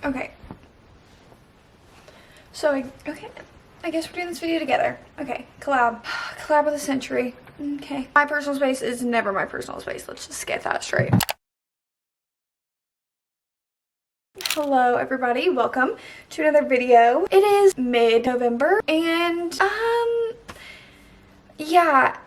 Okay. So, okay. I guess we're doing this video together. Okay, collab. Collab of the century. Okay. My personal space is never my personal space. Let's just get that straight. Hello everybody, welcome to another video. It is mid-November and yeah,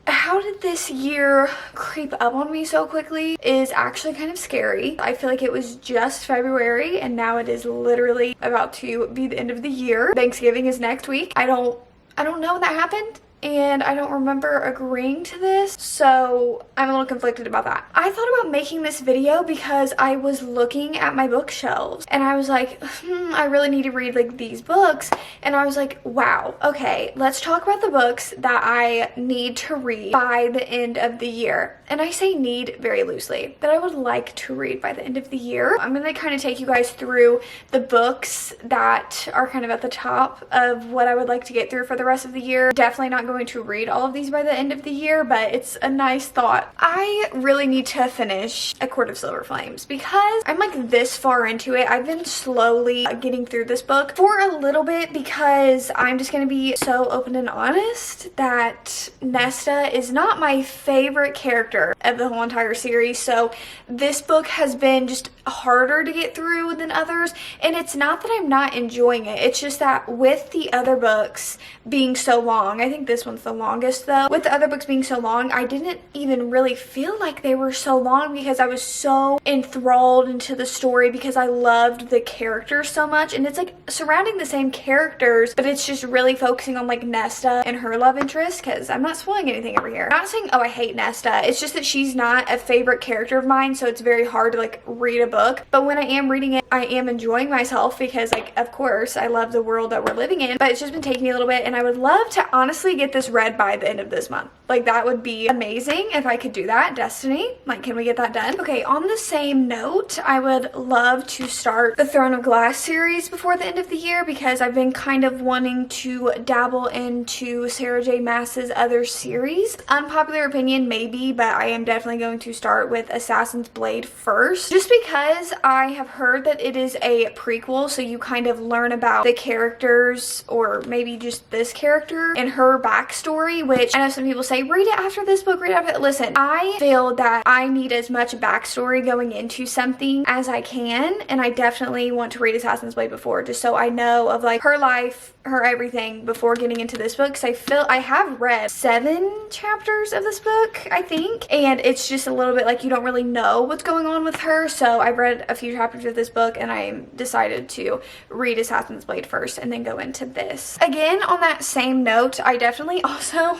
how did this year creep up on me so quickly is actually kind of scary. I feel like it was just February and now it is literally about to be the end of the year. Thanksgiving is next week. I don't know when that happened. And I don't remember agreeing to this, so I'm a little conflicted about that. I thought about making this video because I was looking at my bookshelves and I was like, I really need to read like these books. And I was like, wow, okay, let's talk about the books that I need to read by the end of the year. And I say need very loosely, that I would like to read by the end of the year. I'm gonna kind of take you guys through the books that are kind of at the top of what I would like to get through for the rest of the year. Definitely not going to read all of these by the end of the year, but it's a nice thought. I really need to finish A Court of Silver Flames because I'm like this far into it. I've been slowly getting through this book for a little bit because I'm just gonna be so open and honest that Nesta is not my favorite character of the whole entire series. So this book has been just harder to get through than others, and it's not that I'm not enjoying it. It's just that with the other books being so long, I think this one's the longest though, with the other books being so long, I didn't even really feel like they were so long because I was so enthralled into the story because I loved the characters so much. And it's like surrounding the same characters, but it's just really focusing on like Nesta and her love interest, because I'm not spoiling anything over here. I'm not saying, oh, I hate Nesta. It's just that she's not a favorite character of mine, so it's very hard to like read a book. But when I am reading it, I am enjoying myself because like, of course, I love the world that we're living in, but it's just been taking me a little bit, and I would love to honestly get this read by the end of this month. Like that would be amazing if I could do that. Destiny, like, can we get that done? Okay, on the same note, I would love to start the Throne of Glass series before the end of the year because I've been kind of wanting to dabble into Sarah J Maas's other series. Unpopular opinion maybe, but I am definitely going to start with Assassin's Blade first, just because I have heard that it is a prequel, so you kind of learn about the characters, or maybe just this character and her backstory, which I know some people say read it after this book, read it after. Listen, I feel that I need as much backstory going into something as I can, and I definitely want to read Assassin's Blade before, just so I know of like her life, her everything before getting into this book, because I feel I have read 7 chapters of this book, I think, and it's just a little bit like you don't really know what's going on with her. So I've read a few chapters of this book and I decided to read Assassin's Blade first and then go into this. Again, on that same note, I definitely also,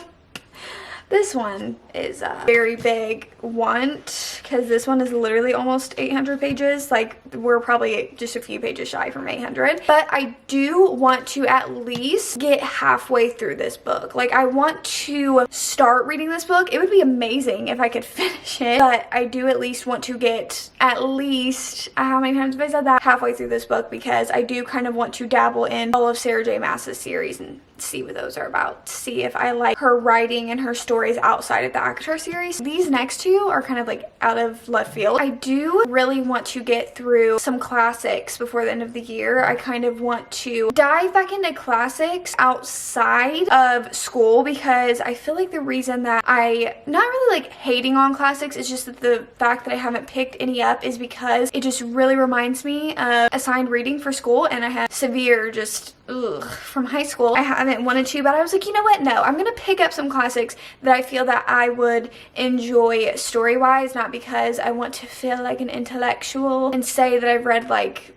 this one is a very big want because this one is literally almost 800 pages. Like, we're probably just a few pages shy from 800, but I do want to at least get halfway through this book. Like, I want to start reading this book. It would be amazing if I could finish it, but I do at least want to get at least, how many times have I said that, halfway through this book, because I do kind of want to dabble in all of Sarah J Maas's series and see what those are about, see if I like her writing and her stories outside of the ACOTAR series. These next two are kind of like out of left field. I do really want to get through some classics before the end of the year. I kind of want to dive back into classics outside of school because I feel like the reason that I not really like hating on classics is just that the fact that I haven't picked any up is because it just really reminds me of assigned reading for school, and I have severe just from high school. I haven't wanted to, but I was like, you know what, no, I'm gonna pick up some classics that I feel that I would enjoy story-wise, not because I want to feel like an intellectual and say that I've read like,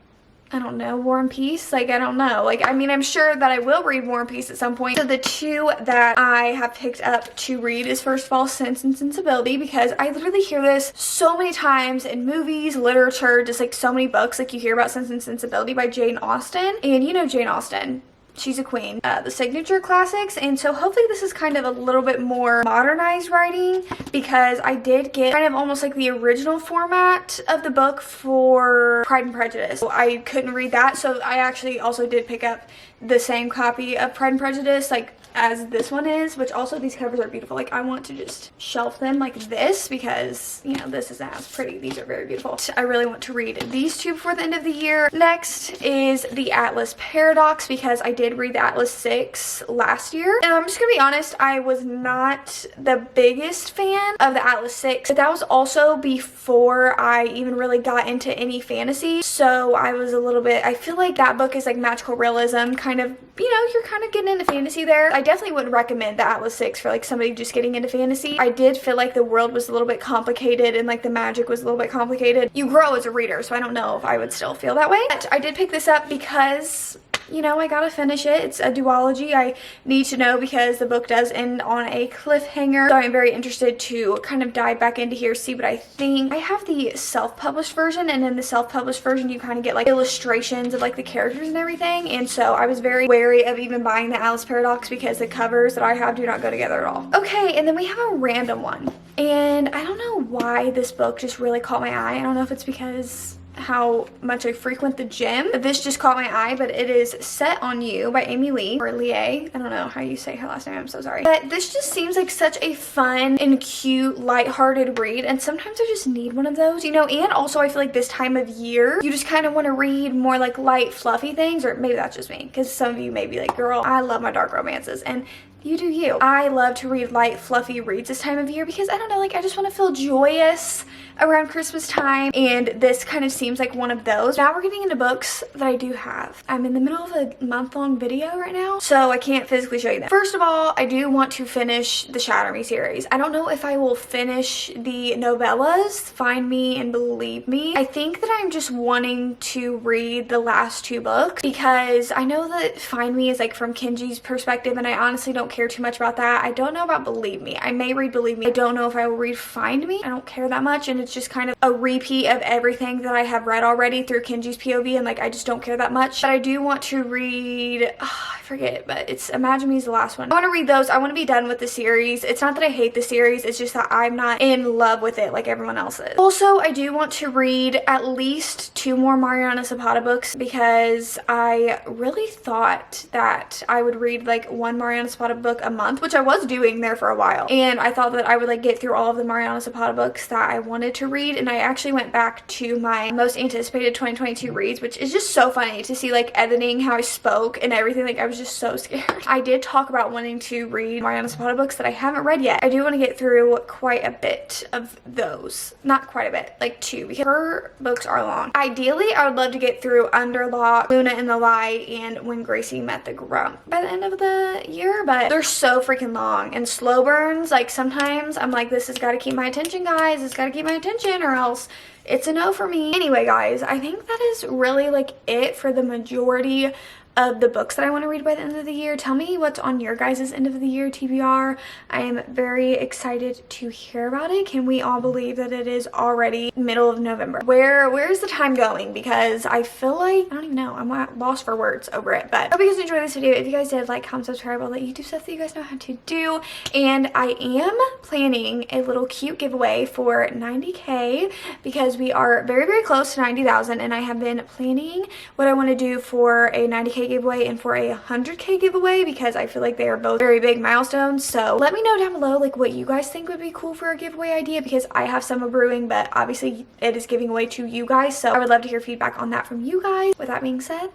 I don't know, War and Peace. Like, I don't know. Like, I mean, I'm sure that I will read War and Peace at some point. So the two that I have picked up to read is, first of all, Sense and Sensibility, because I literally hear this so many times in movies, literature, just like so many books. Like, you hear about Sense and Sensibility by Jane Austen, and you know Jane Austen. She's a queen. The signature classics, and so hopefully this is kind of a little bit more modernized writing, because I did get kind of almost like the original format of the book for Pride and Prejudice. So I couldn't read that, so I actually also did pick up the same copy of Pride and Prejudice, like as this one is, which also these covers are beautiful. Like, I want to just shelf them like this because, you know, this isn't as pretty. These are very beautiful. I really want to read these two before the end of the year. Next is the Atlas Paradox, because I did read the Atlas 6 last year. And I'm just gonna be honest, I was not the biggest fan of the Atlas 6, but that was also before I even really got into any fantasy. So I was a little bit, I feel like that book is like magical realism, kind of, you know, you're kind of getting into fantasy there. I definitely wouldn't recommend the Atlas 6 for like somebody just getting into fantasy. I did feel like the world was a little bit complicated and like the magic was a little bit complicated. You grow as a reader, so I don't know if I would still feel that way. But I did pick this up because, you know, I gotta finish it. It's a duology. I need to know because the book does end on a cliffhanger. So I'm very interested to kind of dive back into here, see what I think. I have the self-published version, and in the self-published version you kind of get like illustrations of like the characters and everything. And so I was very wary of even buying the Atlas Paradox because the covers that I have do not go together at all. Okay, and then we have a random one. And I don't know why this book just really caught my eye. I don't know if it's because how much I frequent the gym. This just caught my eye, but it is Set on You by Amy Lee, or Lee. I don't know how you say her last name, I'm so sorry. But this just seems like such a fun and cute, lighthearted read, and sometimes I just need one of those, you know. And also I feel like this time of year, you just kind of want to read more like light, fluffy things, or maybe that's just me, because some of you may be like, girl, I love my dark romances, and you do you. I love to read light, fluffy reads this time of year because, I don't know, like, I just want to feel joyous around Christmas time, and this kind of seems like one of those. Now we're getting into books that I do have. I'm in the middle of a month-long video right now, so I can't physically show you them. First of all, I do want to finish the Shatter Me series. I don't know if I will finish the novellas, Find Me and Believe Me. I think that I'm just wanting to read the last two books because I know that Find Me is like from Kenji's perspective, and I honestly don't care too much about that. I don't know about Believe Me. I may read Believe Me. I don't know if I will read Find Me. I don't care that much, and it's just kind of a repeat of everything that I have read already through Kenji's POV, and like I just don't care that much. But I do want to read, I forget, but it's Imagine Me is the last one. I want to read those. I want to be done with the series. It's not that I hate the series, it's just that I'm not in love with it like everyone else is. Also, I do want to read at least 2 more Mariana Zapata books because I really thought that I would read like 1 Mariana Zapata book a month, which I was doing there for a while, and I thought that I would like get through all of the Mariana Zapata books that I wanted to read. And I actually went back to my most anticipated 2022 reads, which is just so funny to see like editing how I spoke and everything. Like, I was just so scared. I did talk about wanting to read Mariana Zapata books that I haven't read yet. I do want to get through quite a bit of those. Not quite a bit, like 2, because her books are long. Ideally, I would love to get through Underlock, Luna and the Light, and When Gracie Met the Grump by the end of the year, but they're so freaking long. And slow burns, like sometimes I'm like, this has got to keep my attention, guys. It's got to keep my attention or else it's a no for me. Anyway, guys, I think that is really like it for the majority of the books that I want to read by the end of the year. Tell me what's on your guys' end of the year TBR. I am very excited to hear about it. Can we all believe that it is already middle of November? Where's the time going? Because I feel like, I don't even know, I'm lost for words over it. But I hope you guys enjoyed this video. If you guys did, like, comment, subscribe, all that YouTube stuff that you guys know how to do. And I am planning a little cute giveaway for 90K because we are very, very close to 90,000, and I have been planning what I want to do for a 90K giveaway and for a 100K giveaway because I feel like they are both very big milestones. So let me know down below like what you guys think would be cool for a giveaway idea, because I have some brewing, but obviously it is giving away to you guys, so I would love to hear feedback on that from you guys. With that being said,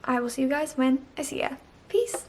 I will see you guys when I see ya. Peace.